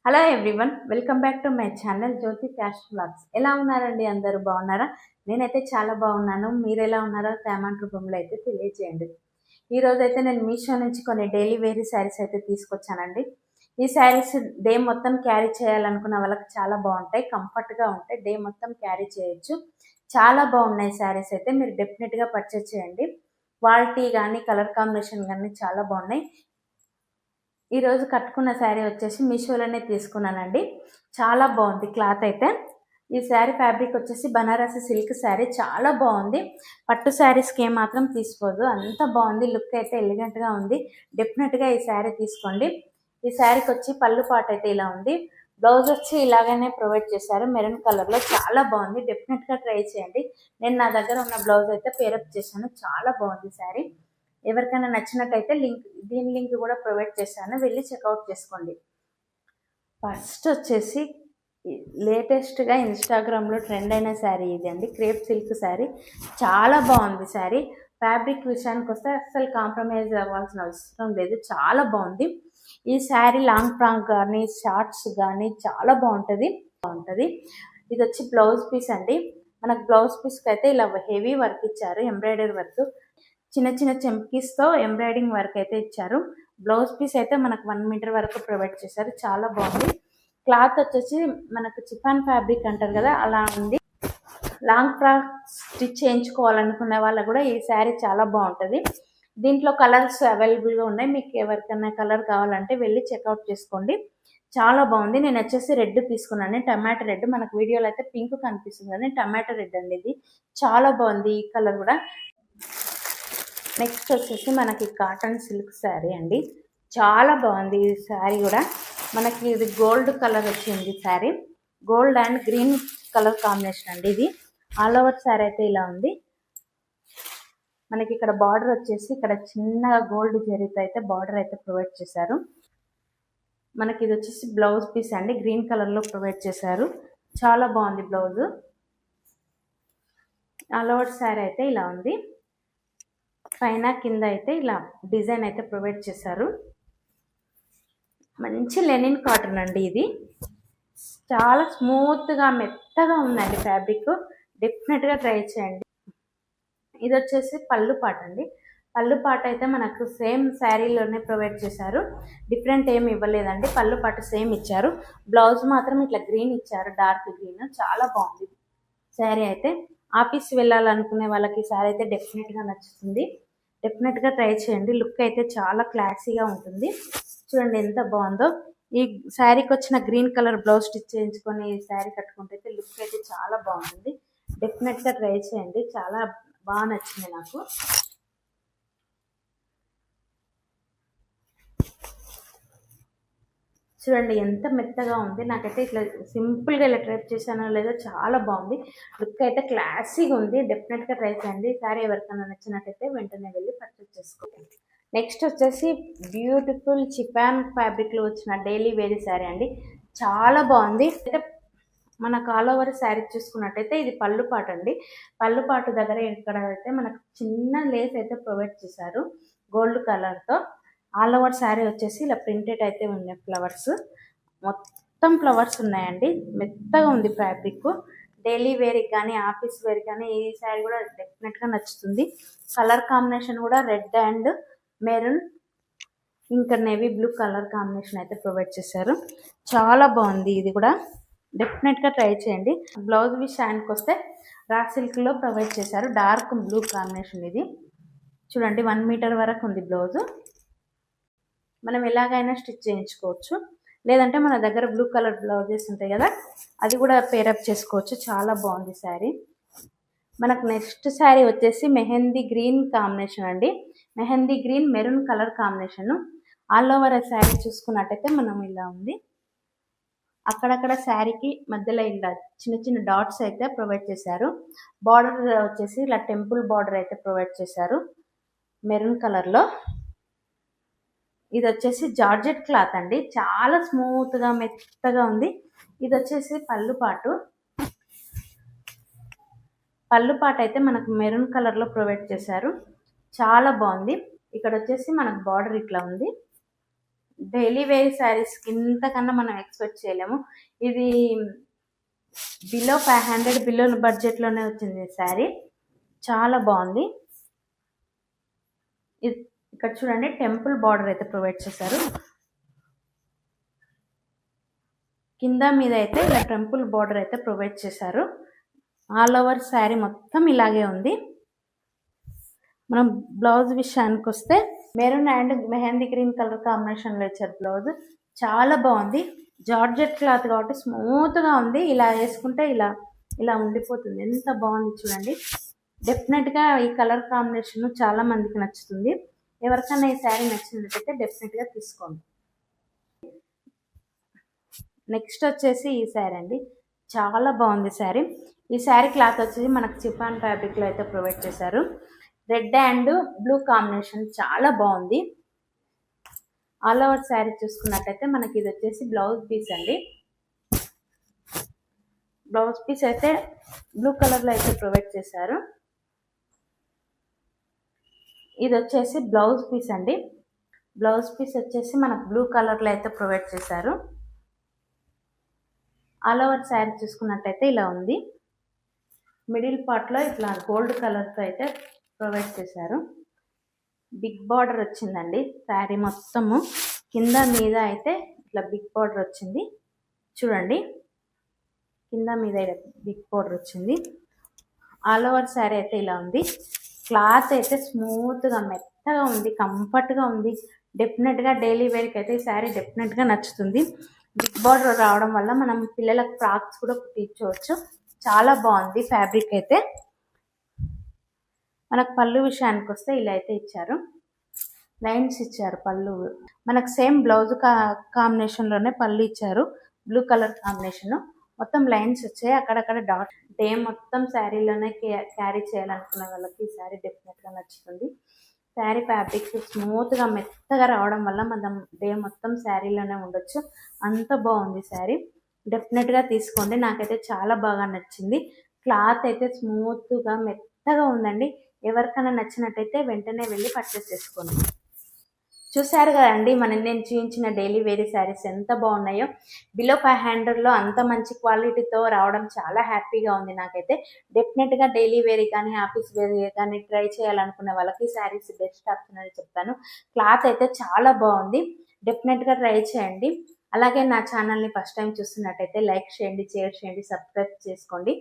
Hello everyone, welcome back to my channel Jyoti fashion blogs. ఎలా ఉన్నారండి? అందరూ బాగున్నారా? నేనైతే చాలా బాగున్నాను. మీరు ఎలా ఉన్నారో కామెంట్ రూపంలో అయితే తెలియజేయండి. ఈరోజు అయితే నేను మీషో నుంచి కొన్ని డైలీ వేర్ శారీస్ అయితే తీసుకొచ్చానండి. ఈ శారీస్ డే మొత్తం క్యారీ చేయాలనుకున్న వాళ్ళకి చాలా బాగుంటాయి, కంఫర్ట్గా ఉంటాయి, డే మొత్తం క్యారీ చేయొచ్చు. చాలా బాగున్నాయి శారీస్ అయితే, మీరు డెఫినెట్గా పర్చేస్ చేయండి. క్వాలిటీ కానీ కలర్ కాంబినేషన్ కానీ చాలా బాగున్నాయి. ఈరోజు కట్టుకున్న శారీ వచ్చేసి మీషోలోనే తీసుకున్నానండి. చాలా బాగుంది క్లాత్ అయితే. ఈ శారీ ఫ్యాబ్రిక్ వచ్చేసి బనారసి సిల్క్ శారీ, చాలా బాగుంది. పట్టు శారీస్కి ఏమాత్రం తీసుకోదు, అంత బాగుంది. లుక్ అయితే ఎలిగెంట్గా ఉంది. డెఫినెట్గా ఈ శారీ తీసుకోండి. ఈ శారీకి వచ్చి పళ్ళు పాట అయితే ఇలా ఉంది. బ్లౌజ్ వచ్చి ఇలాగనే ప్రొవైడ్ చేశారు, మెరూన్ కలర్లో. చాలా బాగుంది, డెఫినెట్గా ట్రై చేయండి. నేను నా దగ్గర ఉన్న బ్లౌజ్ అయితే పేరప్ చేశాను. చాలా బాగుంది శారీ. ఎవరికైనా నచ్చినట్టయితే దీని లింక్ కూడా ప్రొవైడ్ చేశాను, వెళ్ళి చెక్అవుట్ చేసుకోండి. ఫస్ట్ వచ్చేసి లేటెస్ట్గా ఇన్స్టాగ్రామ్లో ట్రెండ్ అయిన శారీ ఇది అండి, క్రేప్ సిల్క్ శారీ. చాలా బాగుంది శారీ. ఫ్యాబ్రిక్ విషయానికి వస్తే అస్సలు కాంప్రమైజ్ అవ్వాల్సిన అవసరం లేదు, చాలా బాగుంది. ఈ శారీ లాంగ్ ఫ్రాక్ కానీ షార్ట్స్ కానీ చాలా బాగుంటుంది. ఇది వచ్చి బ్లౌజ్ పీస్ అండి. మనకు బ్లౌజ్ పీస్కి అయితే ఇలా హెవీ వర్క్ ఇచ్చారు, ఎంబ్రాయిడరీ వర్క్. చిన్న చిన్న చెంకీస్తో ఎంబ్రాయిడింగ్ వర్క్ అయితే ఇచ్చారు. బ్లౌజ్ పీస్ అయితే మనకు 1 మీటర్ వరకు ప్రొవైడ్ చేశారు. చాలా బాగుంది. క్లాత్ వచ్చేసి మనకు చిఫాన్ ఫ్యాబ్రిక్ అంటారు కదా, అలా ఉంది. లాంగ్ ఫ్రాక్ స్టిచ్ చేయించుకోవాలనుకునే వాళ్ళకు కూడా ఈ శారీ చాలా బాగుంటుంది. దీంట్లో కలర్స్ అవైలబుల్గా ఉన్నాయి. మీకు ఎవరికైనా కలర్ కావాలంటే వెళ్ళి చెక్అవుట్ చేసుకోండి. చాలా బాగుంది. నేను వచ్చేసి రెడ్ తీసుకున్నాను, టమాటో రెడ్. మనకు వీడియోలో అయితే పింక్ కనిపిస్తుంది కానీ టమాటో రెడ్ అండి ఇది. చాలా బాగుంది ఈ కలర్ కూడా. నెక్స్ట్ వచ్చేసి మనకి కాటన్ సిల్క్ శారీ అండి. చాలా బాగుంది ఈ శారీ కూడా. మనకి ఇది గోల్డ్ కలర్ వచ్చింది sari. Gold and green colour combination అండి ఇది. ఆల్ ఓవర్ శారీ అయితే ఇలా ఉంది. మనకి ఇక్కడ బార్డర్ వచ్చేసి ఇక్కడ చిన్నగా గోల్డ్ జరీతో అయితే బార్డర్ అయితే ప్రొవైడ్ చేశారు. మనకి ఇది వచ్చేసి బ్లౌజ్ పీస్ అండి, గ్రీన్ కలర్లో ప్రొవైడ్ చేశారు. చాలా బాగుంది బ్లౌజ్. ఆల్ ఓవర్ శారీ అయితే ఇలా ఉంది. పైన కింద అయితే ఇలా డిజైన్ అయితే ప్రొవైడ్ చేశారు. మంచి లెనిన్ కాటన్ అండి ఇది. చాలా స్మూత్గా మెత్తగా ఉందండి ఫ్యాబ్రిక్. డెఫినెట్గా ట్రై చేయండి. ఇది వచ్చేసి పళ్ళు పాట అండి. పళ్ళు పాట అయితే మనకు సేమ్ శారీలోనే ప్రొవైడ్ చేశారు, డిఫరెంట్ ఏమి ఇవ్వలేదండి. పళ్ళు పాట సేమ్ ఇచ్చారు. బ్లౌజ్ మాత్రం ఇట్లా గ్రీన్ ఇచ్చారు, డార్క్ గ్రీన్. చాలా బాగుంది శారీ అయితే. ఆఫీస్ వెళ్ళాలనుకునే వాళ్ళకి శారీ అయితే డెఫినెట్గా నచ్చుతుంది. డెఫినెట్గా ట్రై చేయండి. లుక్ అయితే చాలా క్లాసీగా ఉంటుంది. చూడండి ఎంత బాగుందో. ఈ శారీకి వచ్చిన గ్రీన్ కలర్ బ్లౌజ్ స్టిచ్ చేయించుకొని ఈ శారీ కట్టుకుంటే లుక్ అయితే చాలా బాగుంటుంది. డెఫినెట్గా ట్రై చేయండి. చాలా బాగా నచ్చింది నాకు. చూడండి ఎంత మెత్తగా ఉంది. నాకైతే ఇట్లా సింపుల్గా ఇలా ట్రైప్ చేశానో లేదో చాలా బాగుంది. లుక్ అయితే క్లాసీగా ఉంది. డెఫినెట్గా ట్రై చేయండి. శారీ ఎవరికైనా నచ్చినట్టయితే వెంటనే వెళ్ళి పర్చేస్ చేసుకోండి. నెక్స్ట్ వచ్చేసి బ్యూటిఫుల్ చిఫాన్ ఫ్యాబ్రిక్లో వచ్చిన డైలీ వేర్ శారీ అండి. చాలా బాగుంది. అయితే మనకు ఆల్ ఓవర్ శారీ చూసుకున్నట్టయితే ఇది పళ్ళు పాట అండి. పళ్ళు పాటు దగ్గర ఇక్కడ అయితే మనకు చిన్న లేస్ అయితే ప్రొవైడ్ చేశారు గోల్డ్ కలర్తో. ఆల్ ఓవర్ శారీ వచ్చేసి ఇలా ప్రింటెడ్ అయితే ఉన్నాయి, ఫ్లవర్స్. మొత్తం ఫ్లవర్స్ ఉన్నాయండి. మెత్తగా ఉంది ఫ్యాబ్రిక్. డైలీ వేర్కి కానీ ఆఫీస్ వేర్ కానీ ఈ శారీ కూడా డెఫినెట్గా నచ్చుతుంది. కలర్ కాంబినేషన్ కూడా రెడ్ అండ్ మెరూన్ ఇంకా నేవీ బ్లూ కలర్ కాంబినేషన్ అయితే ప్రొవైడ్ చేశారు. చాలా బాగుంది ఇది కూడా. డెఫినెట్గా ట్రై చేయండి. బ్లౌజ్ విషయానికి వస్తే రా సిల్క్లో ప్రొవైడ్ చేశారు, డార్క్ బ్లూ కాంబినేషన్ ఇది. చూడండి 1 మీటర్ వరకు ఉంది బ్లౌజు. మనం ఎలాగైనా స్టిచ్ చేయించుకోవచ్చు, లేదంటే మన దగ్గర బ్లూ కలర్ బ్లౌజెస్ ఉంటాయి కదా, అది కూడా పేరప్ చేసుకోవచ్చు. చాలా బాగుంది శారీ. మనకు నెక్స్ట్ శారీ వచ్చేసి మెహందీ గ్రీన్ కాంబినేషన్ అండి. Mehndi green maroon colour combination. All over sari చూసుకున్నట్టయితే మనం ఇలా ఉంది. అక్కడక్కడ శారీకి మధ్యలో ఇలా చిన్న చిన్న డాట్స్ అయితే ప్రొవైడ్ చేశారు. బార్డర్ వచ్చేసి ఇలా టెంపుల్ బార్డర్ అయితే ప్రొవైడ్ చేశారు మెరూన్ కలర్లో. ఇది వచ్చేసి జార్జెట్ క్లాత్ అండి, చాలా స్మూత్గా మెత్తగా ఉంది. ఇది వచ్చేసి పళ్ళు పాటు. పళ్ళు పాట అయితే మనకు మెరూన్ కలర్లో ప్రొవైడ్ చేశారు. చాలా బాగుంది. ఇక్కడ వచ్చేసి మనకు బార్డర్ ఇట్లా ఉంది. డైలీ వేర్ శారీస్కి ఇంతకన్నా మనం ఎక్స్పెక్ట్ చేయలేము. ఇది బిలో 500 బిలో బడ్జెట్లోనే వచ్చింది శారీ. చాలా బాగుంది. ఇక్కడ చూడండి టెంపుల్ బార్డర్ అయితే ప్రొవైడ్ చేశారు. కింద మీద అయితే ఇలా టెంపుల్ బార్డర్ అయితే ప్రొవైడ్ చేశారు. ఆల్ ఓవర్ శారీ మొత్తం ఇలాగే ఉంది. మనం బ్లౌజ్ విషయానికి వస్తే maroon and mehndi green colour కాంబినేషన్లో ఇచ్చారు బ్లౌజ్. చాలా బాగుంది. జార్జెట్ క్లాత్ కాబట్టి స్మూత్గా ఉంది. ఇలా వేసుకుంటే ఇలా ఉండిపోతుంది. ఎంత బాగుంది చూడండి. డెఫినెట్గా ఈ కలర్ కాంబినేషన్ చాలా మందికి నచ్చుతుంది. ఎవరికైనా ఈ శారీ నచ్చినట్టయితే డెఫినెట్గా తీసుకోండి. నెక్స్ట్ వచ్చేసి ఈ శారీ అండి. చాలా బాగుంది శారీ. ఈ శారీ క్లాత్ వచ్చేసి మనకు చిఫాన్ ఫ్యాబ్రిక్లో అయితే ప్రొవైడ్ చేశారు. రెడ్ అండ్ బ్లూ కాంబినేషన్ చాలా బాగుంది. ఆల్ ఓవర్ శారీ చూసుకున్నట్టయితే మనకి ఇది వచ్చేసి బ్లౌజ్ పీస్ అండి. బ్లౌజ్ పీస్ అయితే బ్లూ కలర్లో అయితే ప్రొవైడ్ చేశారు. ఇది వచ్చేసి బ్లౌజ్ పీస్ అండి. బ్లౌజ్ పీస్ వచ్చేసి మనకు బ్లూ కలర్లో అయితే ప్రొవైడ్ చేశారు. ఆల్ ఓవర్ శారీ చూసుకున్నట్టయితే ఇలా ఉంది. మిడిల్ పార్ట్లో ఇట్లా గోల్డ్ కలర్తో అయితే ప్రొవైడ్ చేశారు. బిగ్ బార్డర్ వచ్చిందండి శారీ మొత్తము. కింద మీద అయితే ఇట్లా బిగ్ బార్డర్ వచ్చింది చూడండి. కింద మీద బిగ్ బార్డర్ వచ్చింది. ఆల్ ఓవర్ శారీ అయితే ఇలా ఉంది. క్లాత్ అయితే స్మూత్గా మెత్తగా ఉంది, కంఫర్ట్గా ఉంది. డెఫినెట్గా డైలీ వేర్కి అయితే ఈ శారీ డెఫినెట్గా నచ్చుతుంది. బిగ్ బార్డర్ రావడం వల్ల మనం పిల్లలకు ఫ్రాక్స్ కూడా కుట్టించవచ్చు. చాలా బాగుంది ఫ్యాబ్రిక్ అయితే. మనకు పళ్ళు విషయానికి వస్తే ఇలా అయితే ఇచ్చారు. లైన్స్ ఇచ్చారు పళ్ళు. మనకు సేమ్ బ్లౌజ్ కాంబినేషన్లోనే పళ్ళు ఇచ్చారు. బ్లూ కలర్ కాంబినేషన్ మొత్తం లైన్స్ వచ్చాయి. అక్కడక్కడ డాట్. డే మొత్తం శారీలోనే క్యారీ చేయాలనుకున్న వాళ్ళకి ఈ శారీ డెఫినెట్గా నచ్చుతుంది. శారీ ఫ్యాబ్రిక్ స్మూత్గా మెత్తగా రావడం వల్ల మనం డే మొత్తం శారీలోనే ఉండొచ్చు. అంత బాగుంది శారీ. డెఫినెట్గా తీసుకోండి. నాకైతే చాలా బాగా నచ్చింది. క్లాత్ అయితే స్మూత్గా మెత్తగా ఉందండి. ఎవరికైనా నచ్చినట్టయితే వెంటనే వెళ్ళి పర్చేస్ చేసుకోండి. చూసారు కదండి నేను చూపించిన డైలీ వేర్ శారీస్ ఎంత బాగున్నాయో. బిలో 500లో అంత మంచి క్వాలిటీతో రావడం చాలా హ్యాపీగా ఉంది నాకైతే. డెఫినెట్గా డైలీ వేర్ కానీ ఆఫీస్ వేర్ కానీ ట్రై చేయాలనుకునే వాళ్ళకి శారీస్ బెస్ట్ ఆప్షన్ అని చెప్తాను. క్లాత్ అయితే చాలా బాగుంది. డెఫినెట్గా ట్రై చేయండి. అలాగే నా ఛానల్ని ఫస్ట్ టైం చూస్తున్నట్టయితే లైక్ చేయండి, షేర్ చేయండి, సబ్స్క్రైబ్ చేసుకోండి.